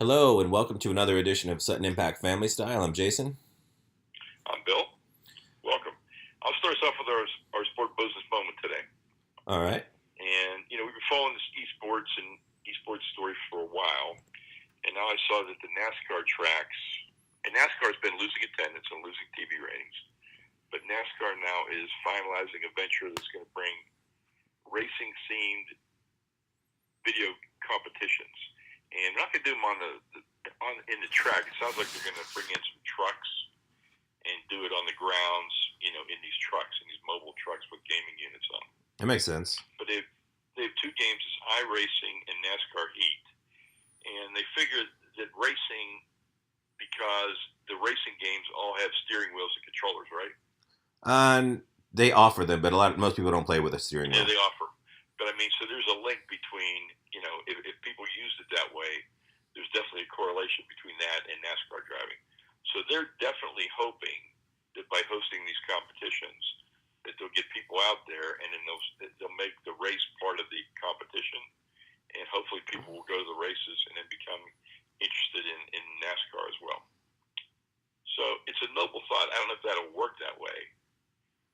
Hello, and welcome to another edition of Sutton Impact Family Style. I'm Jason. I'm Bill. Welcome. I'll start us off with our sport business moment today. All right. And, we've been following this esports story for a while. And now I saw that the NASCAR tracks, and NASCAR's been losing attendance and losing TV ratings. But NASCAR now is finalizing a venture that's going to bring racing-themed video competitions. And we're not going to do them in the track. It sounds like they're going to bring in some trucks and do it on the grounds, in these trucks, in these mobile trucks with gaming units on them. That makes sense. But they have two games: it's iRacing and NASCAR Heat. And they figured that racing, because the racing games all have steering wheels and controllers, right? They offer them, but most people don't play with a steering wheel. Yeah, they offer. But so there's a link between, if people used it that way, there's definitely a correlation between that and NASCAR driving. So they're definitely hoping that by hosting these competitions, that they'll get people out there, and then they'll make the race part of the competition, and hopefully people will go to the races and then become interested in NASCAR as well. So it's a noble thought. I don't know if that'll work that way,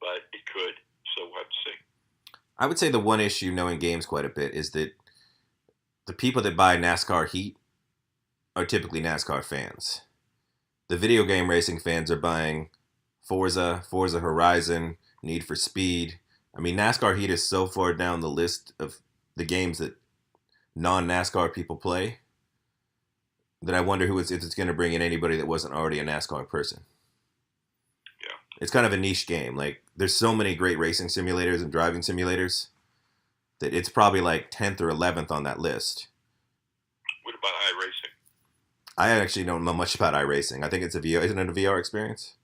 but it could. So we'll have to see. I would say the one issue, knowing games quite a bit, is that the people that buy NASCAR Heat are typically NASCAR fans. The video game racing fans are buying Forza Horizon, Need for Speed. NASCAR Heat is so far down the list of the games that non-NASCAR people play that I wonder if it's going to bring in anybody that wasn't already a NASCAR person. Yeah. It's kind of a niche game. Like, there's so many great racing simulators and driving simulators that it's probably like 10th or 11th on that list. What about iRacing? I actually don't know much about iRacing. I think it's a VR. Isn't it a VR experience?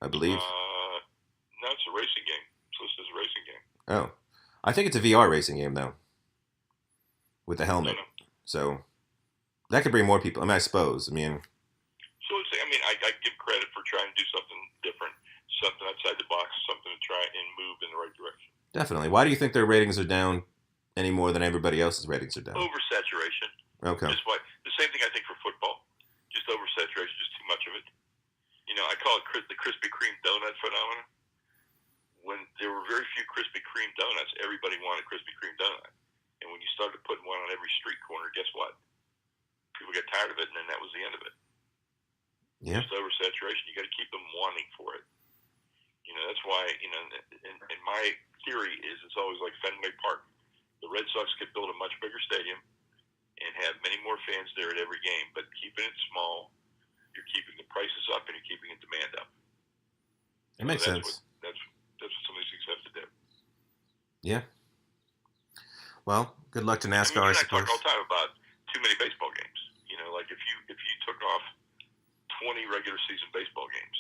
I believe. No, it's a racing game. It's listed as a racing game. Oh. I think it's a VR racing game, though. With the helmet. So, that could bring more people. I suppose. So, I give credit for trying to do something different, something outside the box, something to try and move in the right direction. Definitely. Why do you think their ratings are down any more than everybody else's ratings are down? Oversaturation. Okay. Just the same thing I think for football. Just oversaturation, just too much of it. I call it the Krispy Kreme donut phenomenon. When there were very few Krispy Kreme donuts, everybody wanted a Krispy Kreme donut. And when you started putting one on every street corner, guess what? People got tired of it, and then that was the end of it. Yeah. Just oversaturation. You got to keep them wanting for it. That's why, and my theory is it's always like Fenway Park. The Red Sox could build a much bigger stadium and have many more fans there at every game, but keeping it small, you're keeping the prices up and you're keeping the demand up. It makes sense. That's what some of these things have to do. Yeah. Well, good luck to NASCAR, I suppose. I talk all the time about too many baseball games. Like if you took off 20 regular season baseball games,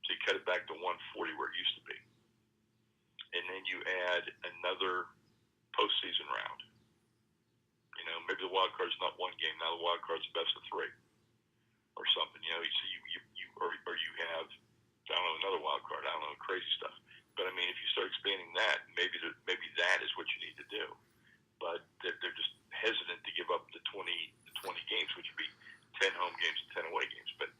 so you cut it back to 140 where it used to be, and then you add another postseason round. Maybe the wild card's not one game. Now the wild card's best of three, or something. So or you have, I don't know, another wild card. I don't know, crazy stuff. But if you start expanding that, maybe that is what you need to do. But they're just hesitant to give up the 20 games, which would be 10 home games and 10 away games. But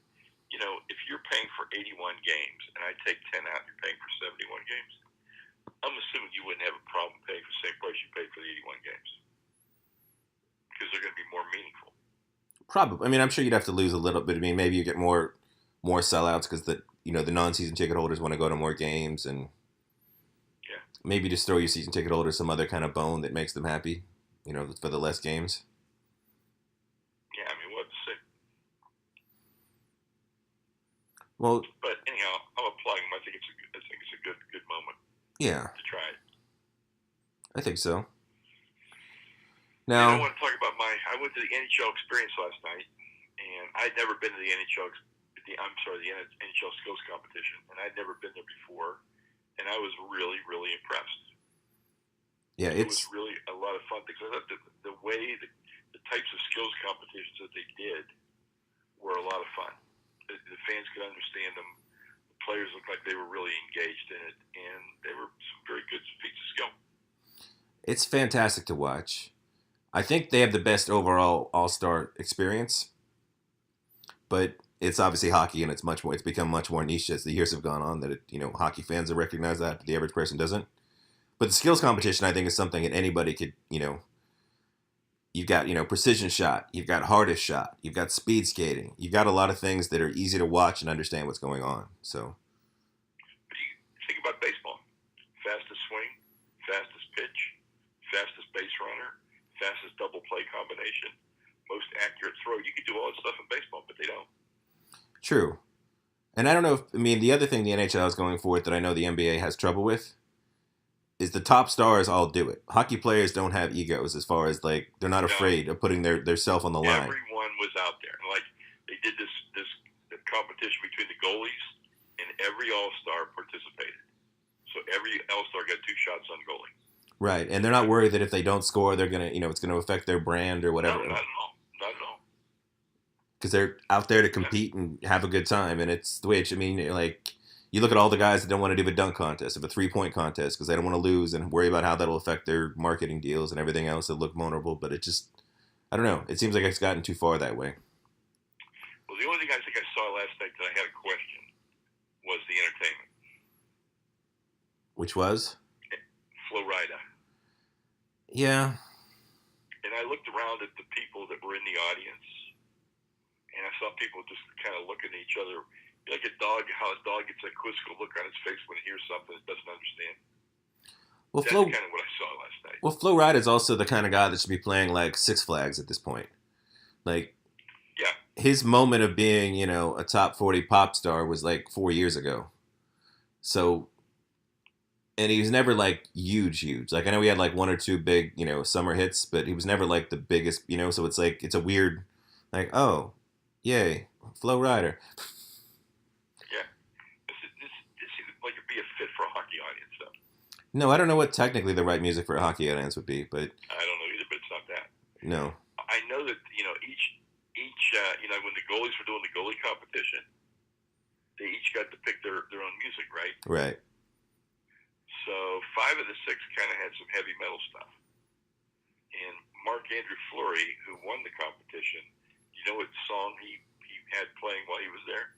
if you're paying for 81 games and I take 10 out, you're paying for 71 games. I'm assuming you wouldn't have a problem paying for the same price you paid for the 81 games, because they're going to be more meaningful. Probably. I'm sure you'd have to lose a little bit. Maybe you get more sellouts because the non-season ticket holders want to go to more games, and maybe just throw your season ticket holders some other kind of bone that makes them happy, for the less games. Yeah, we'll have to see. Well, but anyhow, I'm applauding them. I think it's a good moment. Yeah. To try it. I think so. Now, I want to talk about I went to the NHL experience last night, and I'd never been to the NHL skills competition, and I'd never been there before, and I was really, really impressed. Yeah, it was really a lot of fun, because I thought the way the types of skills competitions that they did were a lot of fun. The fans could understand them. The players looked like they were really engaged in it, and they were some very good feats of skill. It's fantastic to watch. I think they have the best overall All Star experience, but it's obviously hockey, and it's much more. It's become much more niche as the years have gone on. That hockey fans have recognized that, but the average person doesn't. But the skills competition, I think, is something that anybody could. You've got precision shot, you've got hardest shot, you've got speed skating, you've got a lot of things that are easy to watch and understand what's going on. So But you think about baseball: fastest swing, fastest pitch, fastest base runner, fastest double play combination, most accurate throw. You could do all that stuff in baseball, but they don't. true. And I don't know if the other thing the NHL is going for it that I know the NBA has trouble with is the top stars all do it. Hockey players don't have egos as far as like they're not No, afraid of putting their self on the line. everyone was out there. Like they did this competition between the goalies, and every All Star participated. So every All Star got 2 shots on goalie. Right, and they're not worried that if they don't score, they're gonna, it's gonna affect their brand or No, whatever. not at all. Not at all. Because they're out there to Yeah. compete and have a good time, and it's the way it should. Like you look at all the guys that don't want to do a dunk contest, of a 3-point contest, because they don't want to lose and worry about how that'll affect their marketing deals and everything else that look vulnerable. But it just, I don't know. It seems like it's gotten too far that way. Well, the only thing I think I saw last night that I had a question was the entertainment. Which was, Florida. yeah, And I looked around at the people that were in the audience, and I saw people just kind of looking at each other like a dog, how a dog gets that quizzical look on its face when it hears something it doesn't understand. well, That's Flo, kind of what I saw last night. well, Flo Rida is also the kind of guy that should be playing like Six Flags at this point. Like Yeah. his moment of being, a top 40 pop star was like 4 years ago. So, and he was never like huge. Like I know he had like 1 or 2 big, summer hits, but he was never like the biggest, so it's like, it's a weird, like, oh, yay, Flo Rida. Yeah. This seems like it'd be a fit for a hockey audience, though. No, I don't know what technically the right music for a hockey audience would be, but I don't know either, but it's not that. no. I know that, each when the goalies were doing the goalie competition, they each got to pick their own music, right? Right. So 5 of the 6 kind of had some heavy metal stuff. And Mark Andrew Fleury, who won the competition, you know what song he had playing while he was there?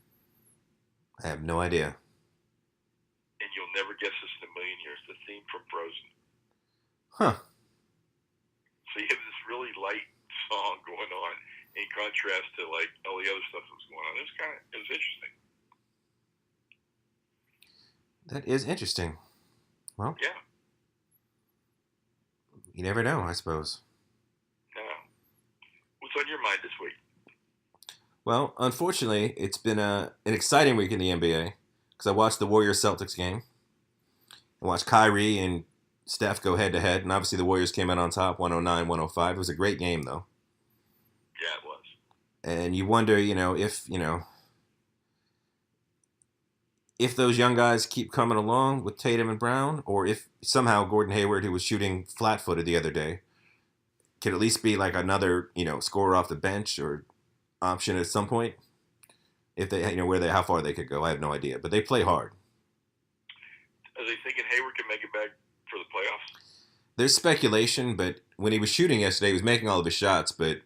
I have no idea. And you'll never guess this in a million years. The theme from Frozen. Huh. So you have this really light song going on in contrast to like all the other stuff that was going on. It was interesting. That is interesting. Well, Yeah. you never know, I suppose. No. What's on your mind this week? Well, unfortunately, it's been an exciting week in the NBA because I watched the Warriors Celtics game. I watched Kyrie and Steph go head to head, and obviously the Warriors came out on top, 109-105. It was a great game, though. Yeah, it was. And you wonder, if those young guys keep coming along with Tatum and Brown, or if somehow Gordon Hayward, who was shooting flat-footed the other day, could at least be like another, scorer off the bench or option at some point. If they, how far they could go, I have no idea. But they play hard. Are they thinking Hayward can make it back for the playoffs? There's speculation, but when he was shooting yesterday, he was making all of his shots, but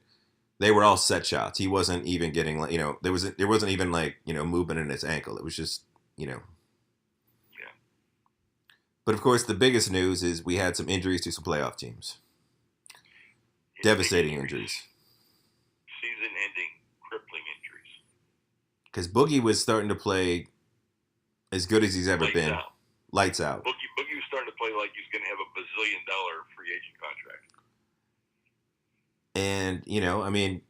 they were all set shots. He wasn't even getting like, there wasn't even like, movement in his ankle. It was just, Yeah. But of course, the biggest news is we had some injuries to some playoff teams. Devastating injuries. Season-ending, crippling injuries. Because Boogie was starting to play as good as he's ever Lights been. out. Lights out. Boogie was starting to play like he's going to have a $1 bazillion free agent contract. And,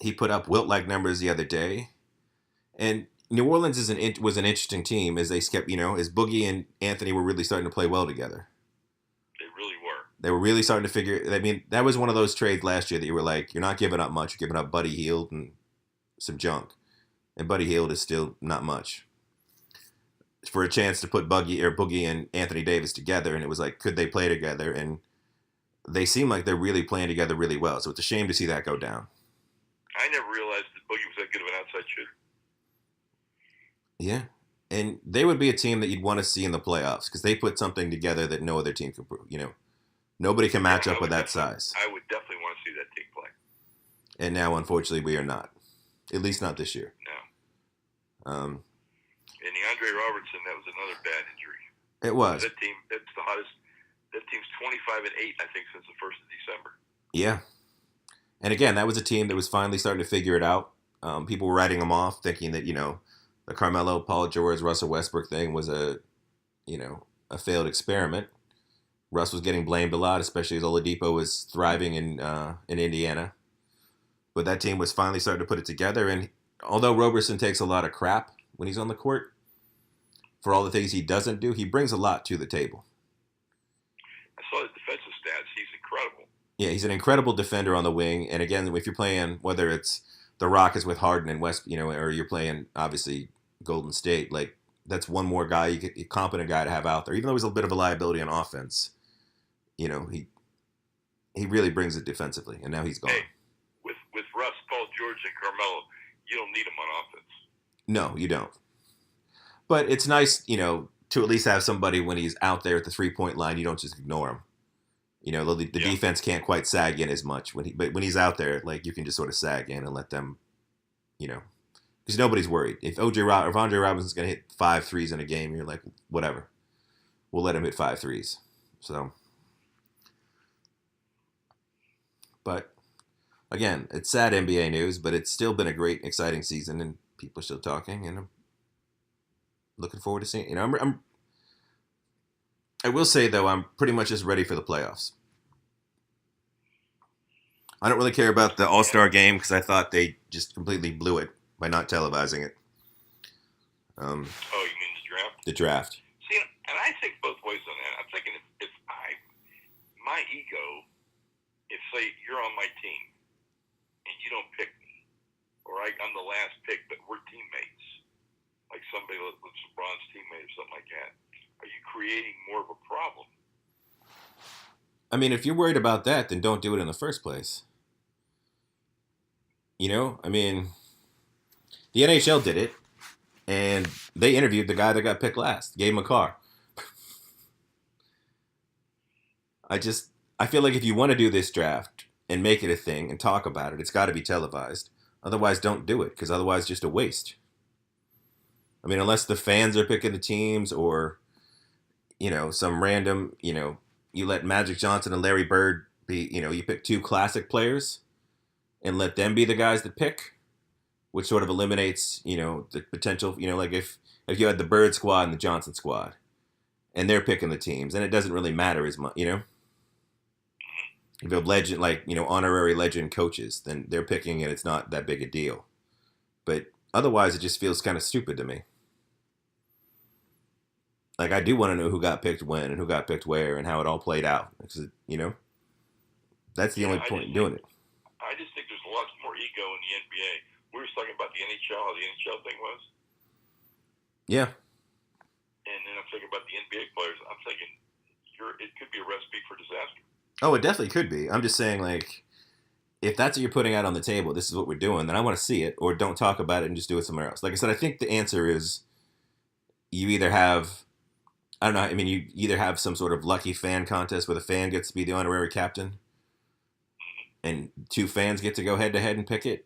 he put up Wilt-like numbers the other day. And New Orleans was an interesting team as they kept, as Boogie and Anthony were really starting to play well together. They really were. They were really starting to figure. That was one of those trades last year that you were like, you're not giving up much. You're giving up Buddy Hield and some junk, and Buddy Hield is still not much. For a chance to put Boogie and Anthony Davis together, and it was like, could they play together? And they seem like they're really playing together really well. So it's a shame to see that go down. I never realized that Boogie was that good of an outside shooter. Yeah, and they would be a team that you'd want to see in the playoffs because they put something together that no other team could, Nobody can match Yeah, up with that size. I would definitely want to see that team play. And now, unfortunately, we are not. At least not this year. No. Um, And the Andre Robertson, that was another bad injury. It was. That team, that's the hottest. That team's 25-8, I think, since the 1st of December. Yeah. And again, that was a team that was finally starting to figure it out. People were writing them off, thinking that, the Carmelo, Paul George, Russell Westbrook thing was a failed experiment. Russ was getting blamed a lot, especially as Oladipo was thriving in Indiana. But that team was finally starting to put it together. And although Roberson takes a lot of crap when he's on the court, for all the things he doesn't do, he brings a lot to the table. I saw his defensive stats. He's incredible. Yeah, he's an incredible defender on the wing. And again, if you're playing, whether it's the Rockets with Harden and West, or you're playing, obviously, Golden State, like, that's one more guy, a competent guy to have out there. Even though he's a bit of a liability on offense, he really brings it defensively. And now he's gone. Hey, with Russ, Paul George, and Carmelo, you don't need him on offense. No, you don't. But it's nice, to at least have somebody when he's out there at the 3-point line, you don't just ignore him. The defense can't quite sag in as much but when he's out there, like, you can just sort of sag in and let them, because nobody's worried. If Andre Robinson's going to hit 5 threes in a game, you're like, whatever. We'll let him hit 5 threes. So, but again, it's sad NBA news, but it's still been a great, exciting season, and people are still talking, and I'm looking forward to seeing. I will say, though, I'm pretty much just ready for the playoffs. I don't really care about the All-Star game because I thought they just completely blew it by not televising it. Oh, you mean the draft? The draft. See, and I think both ways on that. I'm thinking if my ego, if, say, you're on my team and you don't pick me, or I'm the last pick, but we're teammates, like somebody that's LeBron's teammate or something like that, are you creating more of a problem? I mean, if you're worried about that, then don't do it in the first place. I mean, the NHL did it, and they interviewed the guy that got picked last, gave him a car. I feel like if you want to do this draft and make it a thing and talk about it, it's got to be televised. Otherwise, don't do it, because otherwise it's just a waste. I mean, unless the fans are picking the teams or, some random, you let Magic Johnson and Larry Bird be, you pick 2 classic players and let them be the guys that pick, which sort of eliminates, the potential, like if you had the Bird squad and the Johnson squad and they're picking the teams, and it doesn't really matter as much, If you have legend, like, honorary legend coaches, then they're picking and it's not that big a deal. But otherwise, it just feels kind of stupid to me. Like, I do want to know who got picked when and who got picked where and how it all played out. Because, that's the only point in doing it. I just think there's a lot more ego in the NBA. We were talking about the NHL, how the NHL thing was. Yeah. And then I'm thinking about the NBA players. I'm thinking it could be a recipe for disaster. Oh, it definitely could be. I'm just saying, like, if that's what you're putting out on the table, this is what we're doing, then I want to see it, or don't talk about it and just do it somewhere else. Like I said, I think the answer is you either have, I don't know, I mean, you either have some sort of lucky fan contest where the fan gets to be the honorary captain and 2 fans get to go head-to-head and pick it,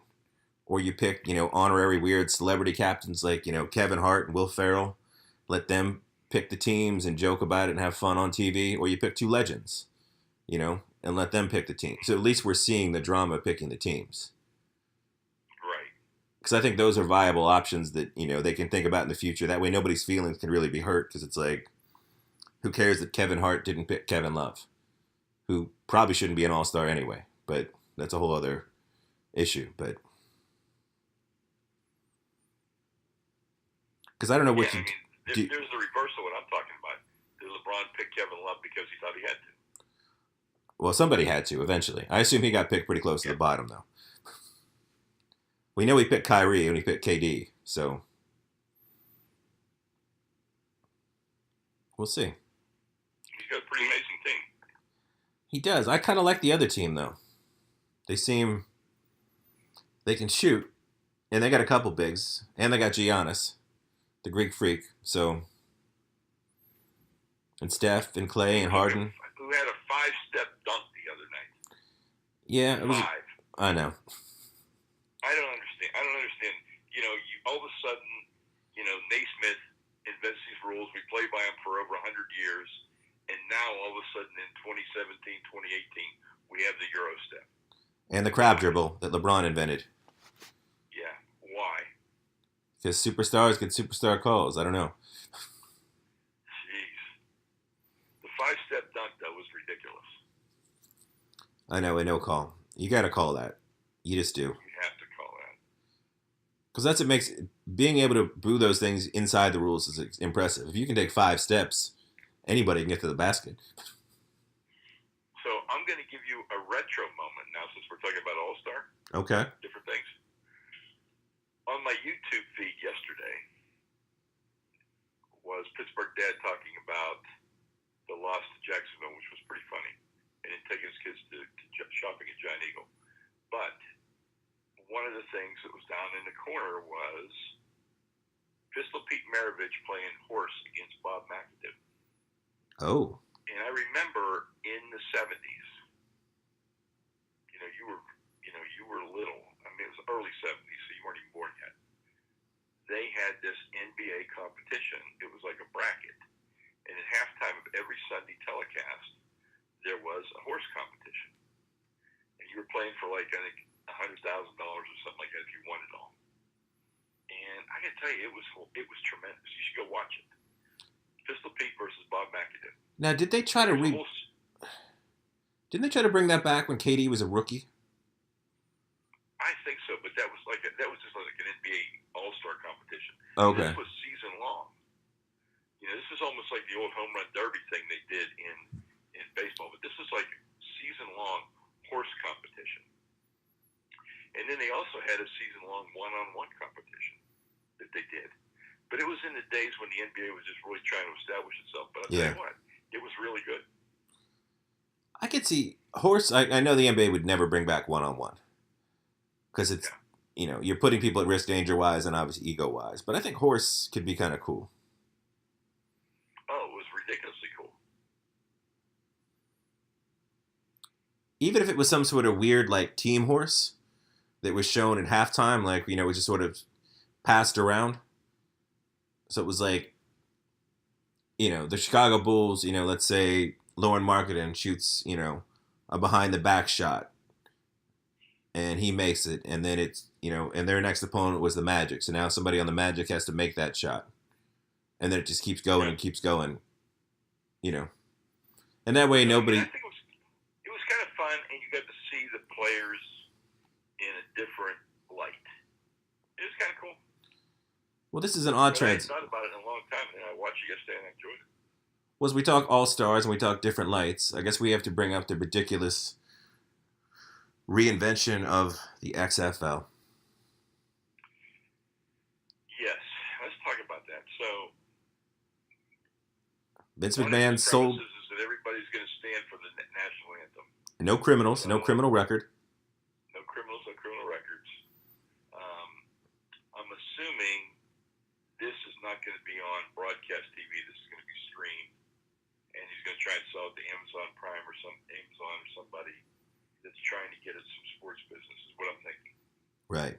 or you pick, honorary weird celebrity captains like, Kevin Hart and Will Ferrell, let them pick the teams and joke about it and have fun on TV, or you pick 2 legends, and let them pick the team. So at least we're seeing the drama of picking the teams. Right. Because I think those are viable options that, they can think about in the future. That way nobody's feelings can really be hurt, because it's like, who cares that Kevin Hart didn't pick Kevin Love, who probably shouldn't be an all-star anyway, but that's a whole other issue. But because I don't know what you do. There's the reverse of what I'm talking about. Did LeBron pick Kevin Love because he thought he had to? Well, somebody had to eventually. I assume he got picked pretty close to the bottom, though. We know he picked Kyrie and he picked KD, so we'll see. He's got a pretty amazing team. He does. I kind of like the other team, though. They can shoot, and they got a couple bigs, and they got Giannis, the Greek freak, so, and Steph and Clay and Harden. Who had a 5-step Yeah, it was. 5. I know. I don't understand. I don't understand. You all of a sudden, Naismith invents these rules. We play by them for over 100 years, and now all of a sudden in 2017, 2018, we have the Euro step. And the crab dribble that LeBron invented. Yeah, why? Because superstars get superstar calls. I don't know. Jeez, the 5-step dunk though was ridiculous. I know, a no call. You got to call that. You just do. You have to call that. Because that's what makes being able to boo those things inside the rules is impressive. If you can take 5 steps, anybody can get to the basket. So I'm going to give you a retro moment now, since we're talking about All-Star. Okay. Different things. On my YouTube feed yesterday was Pittsburgh Dad talking about the loss to Jacksonville, which was pretty funny, and then taking his kids to shopping at Giant Eagle. But one of the things that was down in the corner was Pistol Pete Maravich playing horse against Bob McAdoo. Oh. And I remember in the 70s, you were little. I mean, it was early 70s, so you weren't even born yet. They had this NBA competition. It was like a bracket. And at halftime of every Sunday telecast, there was a horse competition. And you were playing for like, I think, $100,000 or something like that if you won it all. And I got to tell you, it was tremendous. You should go watch it. Pistol Pete versus Bob McAdoo. Now, did they try to Didn't they try to bring that back when KD was a rookie? I think so, but that was just like an NBA All-Star competition. Okay. This was season long. This is almost like the old home run derby thing they did in baseball, but this is like season long horse competition. And then they also had a season long one-on-one competition that they did. But it was in the days when the NBA was just really trying to establish itself. But I'll tell you what, it was really good. I could see horse. I know the NBA would never bring back one-on-one because it's you're putting people at risk danger-wise and obviously ego-wise. But I think horse could be kind of cool. Oh, it was ridiculously cool. Even if it was some sort of weird like team horse that was shown at halftime, like was just sort of passed around. So it was like, the Chicago Bulls, let's say Lauren Marketing shoots, a behind the back shot and he makes it. And then it's, and their next opponent was the Magic. So now somebody on the Magic has to make that shot. And then it just keeps going and keeps going, And that way nobody... I think it was kind of fun, and you got to see the players in a different light. It was kind of cool. Well, this is an odd trend. I thought about it in a long time, and I watched it yesterday, and I enjoyed it. Well, as we talk All-Stars and we talk different lights, I guess we have to bring up the ridiculous reinvention of the XFL. Yes, let's talk about that. So, Vince McMahon sold... is that everybody's going to stand for the national anthem. No criminals, no criminal record. No criminals, no criminal records. I'm assuming this is not going to be on broadcast TV. This is going to be streamed, and he's going to try and sell it to Amazon Prime or Amazon or somebody that's trying to get at some sports business. Is what I'm thinking. Right.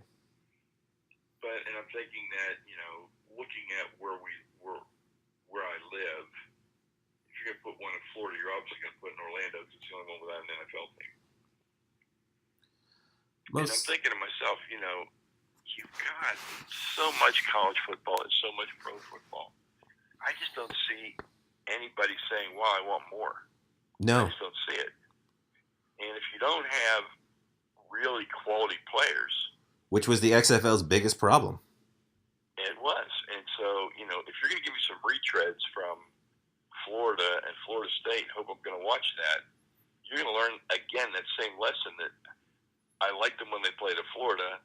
And I'm thinking that looking at where I live, if you're going to put one in Florida, you're obviously going to put it in Orlando because it's the only one without an NFL team. And I'm thinking to myself, you've got so much college football and so much pro football. I just don't see anybody saying, well, I want more. No. I just don't see it. And if you don't have really quality players... Which was the XFL's biggest problem. It was. And so, if you're going to give me some retreads from Florida and Florida State, hope I'm going to watch that, you're going to learn, again, that same lesson that I liked them when they played at Florida,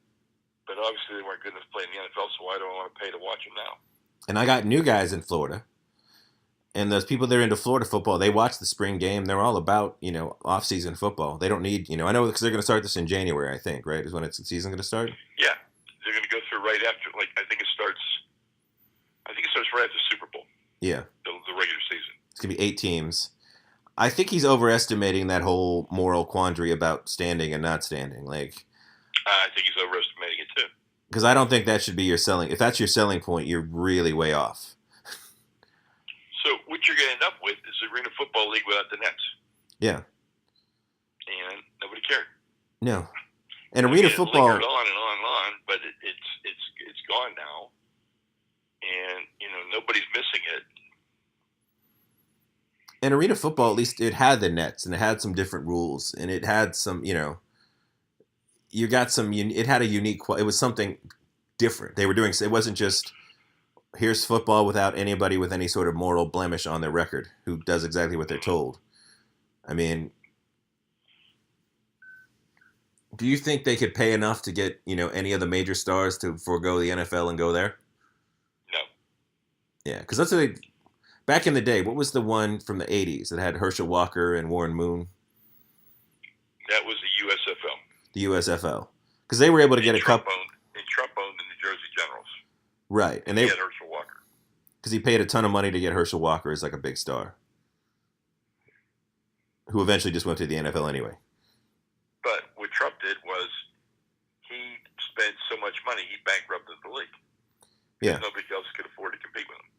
but obviously they weren't good enough to play in the NFL, so why do I want to pay to watch them now? And I got new guys in Florida. And those people that are into Florida football, they watch the spring game. They're all about, off-season football. They don't need, I know because they're going to start this in January, I think, right? Is when the season going to start? Yeah. They're going to go through right after, I think it starts right after the Super Bowl. Yeah. The regular season. It's going to be 8 teams. I think he's overestimating that whole moral quandary about standing and not standing. Like, I think he's overestimating it too. because I don't think that should be your selling. If that's your selling point, you're really way off. So what you're going to end up with is the Arena Football League without the nets. Yeah. And nobody cared. No. And arena football. It lingered on and on and on, but it's gone now, and nobody's missing it. And arena football, at least it had the nets and it had some different rules and it had some, you got some. It had a unique. It was something different. They were doing. It wasn't just here's football without anybody with any sort of moral blemish on their record who does exactly what they're told. I mean, do you think they could pay enough to get, any of the major stars to forego the NFL and go there? No. Yeah, because that's what back in the day, what was the one from the 80s that had Herschel Walker and Warren Moon? That was the USFL. The USFL. Because they were able to get a couple. And Trump owned the New Jersey Generals. Right. And he had Herschel Walker. Because he paid a ton of money to get Herschel Walker as like a big star. Who eventually just went to the NFL anyway. But what Trump did was he spent so much money, he bankrupted the league. Yeah. Nobody else could afford to compete with him.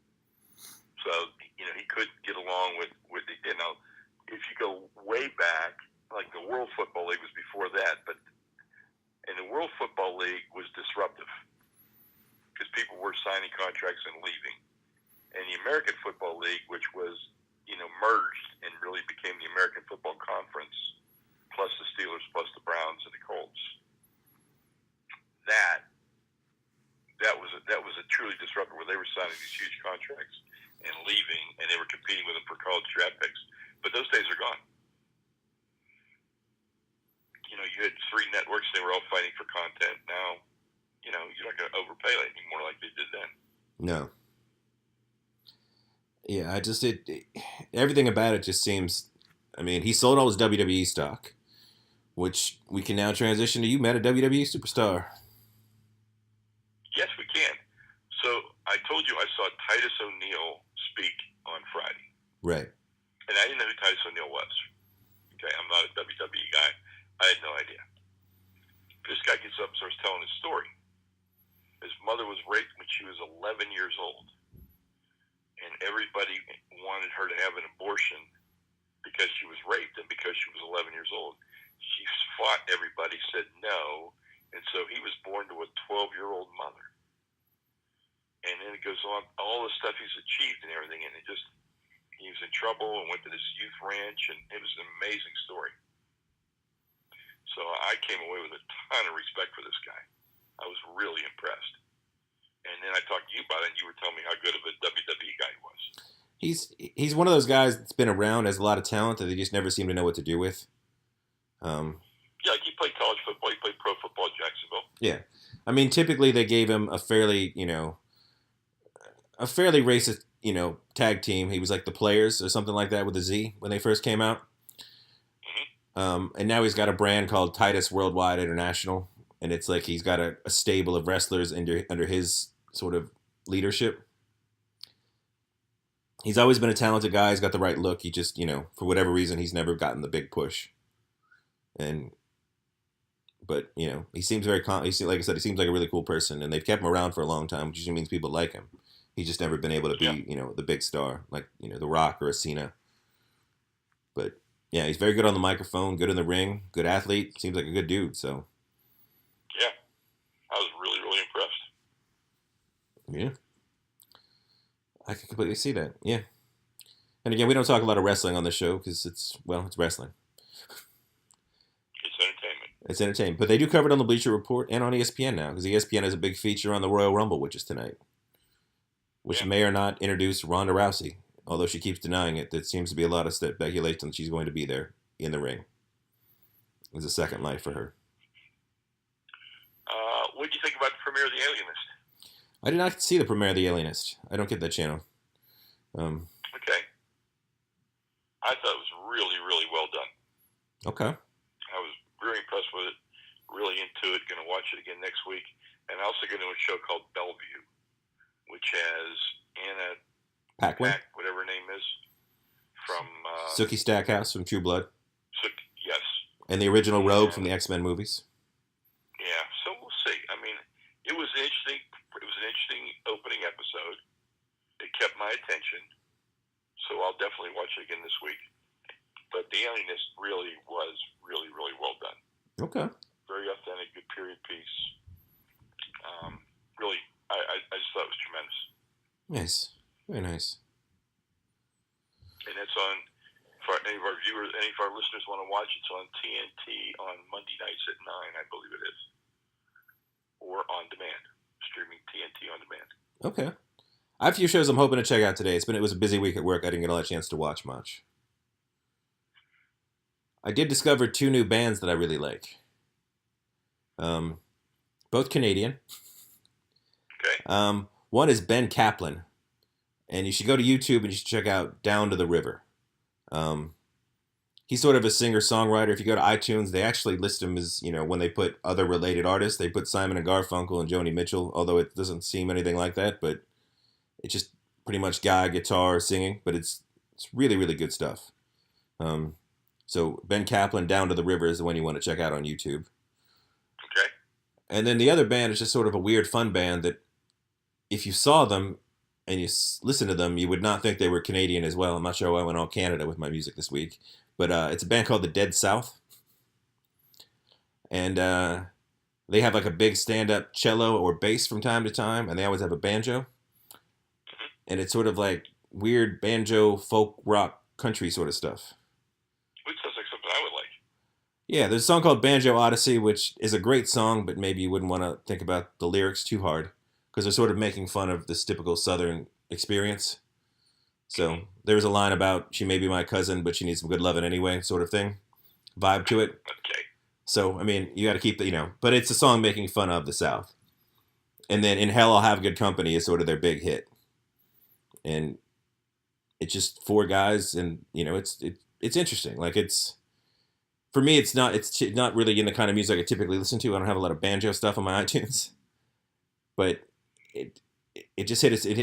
So, he couldn't get along with if you go way back, like the World Football League was before that, and the World Football League was disruptive because people were signing contracts and leaving. And the American Football League, which was, merged and really became the American Football Conference, plus the Steelers, plus the Browns and the Colts. That was a truly disruptive where they were signing these huge contracts and leaving, and they were competing with them for college draft picks. But those days are gone. You had 3 networks; they were all fighting for content. Now, you're not going to overpay anymore like they did then. No. Yeah, everything about it just seems. I mean, he sold all his WWE stock, which we can now transition to. You met a WWE superstar. Yes, we can. So I told you I saw Titus O'Neil speak on Friday. Right. And I didn't know who Titus O'Neil was. Okay, I'm not a WWE guy. I had no idea. This guy gets up and starts telling his story. His mother was raped when she was 11 years old. And everybody wanted her to have an abortion because she was raped and because she was 11 years old. She fought everybody, said no, and so he was born to a 12-year-old mother. And then it goes on, all the stuff he's achieved and everything, and he was in trouble and went to this youth ranch, and it was an amazing story. So I came away with a ton of respect for this guy. I was really impressed. And then I talked to you about it, and you were telling me how good of a WWE guy he was. He's one of those guys that's been around, has a lot of talent that they just never seem to know what to do with. Yeah, like he played college football, he played pro football at Jacksonville. Yeah. I mean, typically they gave him a fairly racist, tag team. He was like the Players or something like that with a Z when they first came out. Mm-hmm. And now he's got a brand called Titus Worldwide International, and it's like he's got a stable of wrestlers under his sort of leadership. He's always been a talented guy. He's got the right look. He just, for whatever reason, he's never gotten the big push. But he seems very like I said, he seems like a really cool person, and they've kept him around for a long time, which usually means people like him. He's just never been able to be, the big star like The Rock or a Cena. But yeah, he's very good on the microphone, good in the ring, good athlete. Seems like a good dude. So yeah, I was really, really impressed. Yeah, I can completely see that. Yeah, and again, we don't talk a lot of wrestling on this show because it's wrestling. It's entertainment. But they do cover it on the Bleacher Report and on ESPN now, because ESPN has a big feature on the Royal Rumble, which is tonight, which may or not introduce Ronda Rousey, although she keeps denying it. There seems to be a lot of speculation that she's going to be there in the ring. It's a second life for her. What did you think about the premiere of The Alienist? I did not see the premiere of The Alienist. I don't get that channel. Okay. I thought it was really, really well done. Okay. I was very impressed with it, really into it, going to watch it again next week. And also going to a show called Bellevue, which has Anna Paquin, whatever her name is, from Sookie Stackhouse from True Blood. yes. And the original Rogue from And, the X-Men movies. yeah, so we'll see. I mean, it was interesting. It was an interesting opening episode. It kept my attention, so I'll definitely watch it again this week. But The Alienist really was really, really well done. Okay. Very authentic, good period piece. Really, I just thought it was tremendous. Nice. Very nice. And it's on, for any of our viewers, any of our listeners want to watch, it's on TNT on Monday nights at 9, I believe it is. Or on demand. Streaming TNT on demand. Okay. I have a few shows I'm hoping to check out today. It was a busy week at work. I didn't get a chance to watch much. I did discover 2 new bands that I really like. Both Canadian. Okay. One is Ben Kaplan, and you should go to YouTube and you should check out Down to the River. He's sort of a singer-songwriter. If you go to iTunes, they actually list him as, when they put other related artists, they put Simon and Garfunkel and Joni Mitchell, although it doesn't seem anything like that, but it's just pretty much guy, guitar, singing, but it's really, really good stuff. So Ben Kaplan, Down to the River is the one you want to check out on YouTube. Okay. And then the other band is just sort of a weird, fun band that if you saw them and you listen to them, you would not think they were Canadian as well. I'm not sure why I went all Canada with my music this week. But it's a band called the Dead South. And they have like a big stand-up cello or bass from time to time. And they always have a banjo. And it's sort of like weird banjo, folk, rock, country sort of stuff. Which sounds like something I would like. Yeah, there's a song called Banjo Odyssey, which is a great song, but maybe you wouldn't want to think about the lyrics too hard. Because they're sort of making fun of this typical Southern experience. So there's a line about she may be my cousin, but she needs some good loving anyway, sort of thing. Vibe to it. Okay. So, I mean, you got to keep the, but it's a song making fun of the South. And then In Hell I'll Have Good Company is sort of their big hit. And it's just 4 guys and, it's interesting. Like for me, it's not really in the kind of music I typically listen to. I don't have a lot of banjo stuff on my iTunes. But it just hit us, it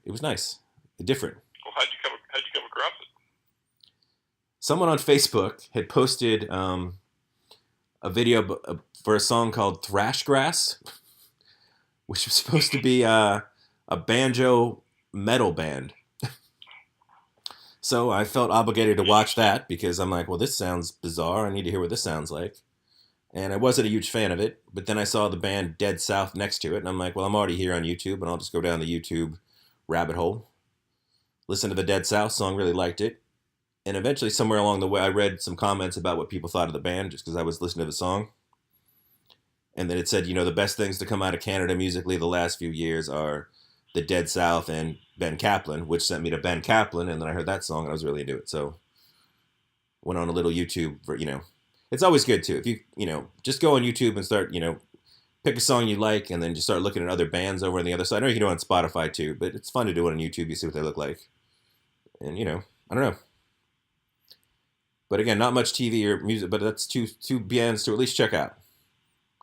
was nice. Different. Well, how'd you come across it? Someone on Facebook had posted a video for a song called Thrash Grass, which was supposed to be a banjo metal band. So I felt obligated to watch that because I'm like, well, this sounds bizarre. I need to hear what this sounds like. And I wasn't a huge fan of it, but then I saw the band Dead South next to it, and I'm like, well, I'm already here on YouTube, and I'll just go down the YouTube rabbit hole. Listened to the Dead South song, really liked it. And eventually, somewhere along the way, I read some comments about what people thought of the band, just because I was listening to the song. And then it said, the best things to come out of Canada musically the last few years are the Dead South and Ben Kaplan, which sent me to Ben Kaplan, and then I heard that song, and I was really into it. So, went on a little YouTube for, It's always good, too. If you, just go on YouTube and start, pick a song you like, and then just start looking at other bands over on the other side. I know you can do it on Spotify, too, but it's fun to do it on YouTube. You see what they look like. And, I don't know. But again, not much TV or music, but that's two bands to at least check out.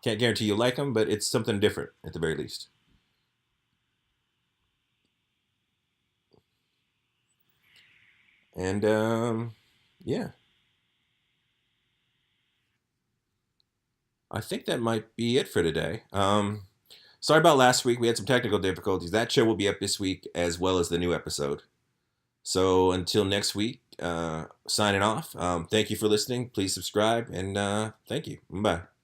Can't guarantee you like them, but it's something different at the very least. And, yeah. I think that might be it for today. Sorry about last week. We had some technical difficulties. That show will be up this week as well as the new episode. So until next week, signing off. Thank you for listening. Please subscribe, and thank you. Bye.